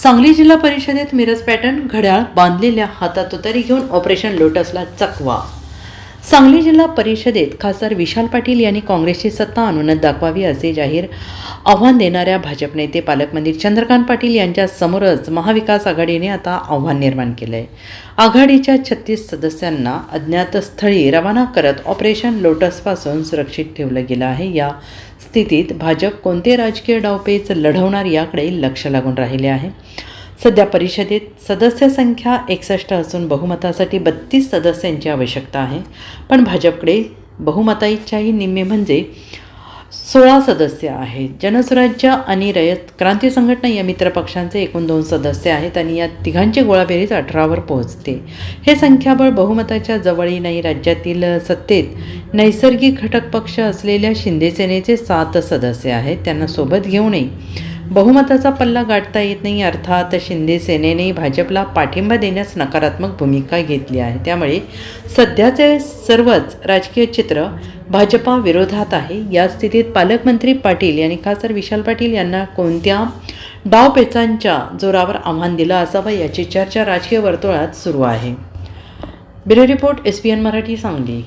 सांगली जिल्हा परिषदेत मिरज पॅटर्न घड्याळ बांधलेल्या हातात तुतारी घेऊन ऑपरेशन लोटसला चकवा। सांगली जिल्हा परिषदेत खासदार विशाल पाटील यांनी काँग्रेसची सत्ता अनुनत दाखवावी असे जाहीर आव्हान देणाऱ्या भाजप नेते पालकमंत्री चंद्रकांत पाटील यांच्या समोरच महाविकास आघाडीने आता आव्हान निर्माण केले आहे। आघाडीच्या 36 सदस्यांना अज्ञात स्थळी रवाना करत ऑपरेशन लोटसपासून सुरक्षित ठेवलं गेलं आहे। या स्थितीत भाजप कोणते राजकीय डावपेच लढवणार याकडे लक्ष लागून राहिले आहे। सध्या परिषदेत सदस्य संख्या 61 असून बहुमतासाठी 32 सदस्यांची आवश्यकता आहे, पण भाजपकडे बहुमताईच्याही निम्मे म्हणजे 16 सदस्य आहेत। जनसुराज्य आणि रयत क्रांती संघटना या मित्र पक्षांचे एकूण 2 सदस्य आहेत आणि या तिघांची गोळाबेरीज 18वर पोहोचते। हे संख्याबळ बहुमताच्या जवळही नाही। राज्यातील सत्तेत नैसर्गिक घटक पक्ष असलेल्या शिंदे सेनेचे 7 सदस्य आहेत, त्यांना सोबत घेऊनही बहुमताचा पल्ला गाठता येत नाही। अर्थात शिंदे सेनेने भाजपला पाठिंबा देण्यास नकारात्मक भूमिका घेतली आहे, त्यामुळे सध्याचे सर्वच राजकीय चित्र भाजपा विरोधात आहे। या स्थितीत पालकमंत्री पाटील यांनी खासदार विशाल पाटील यांना कोणत्या डावपेचांच्या जोरावर आव्हान दिलं असावं याची चर्चा राजकीय वर्तुळात सुरू आहे। Bureau report SBN Marathi Sangli.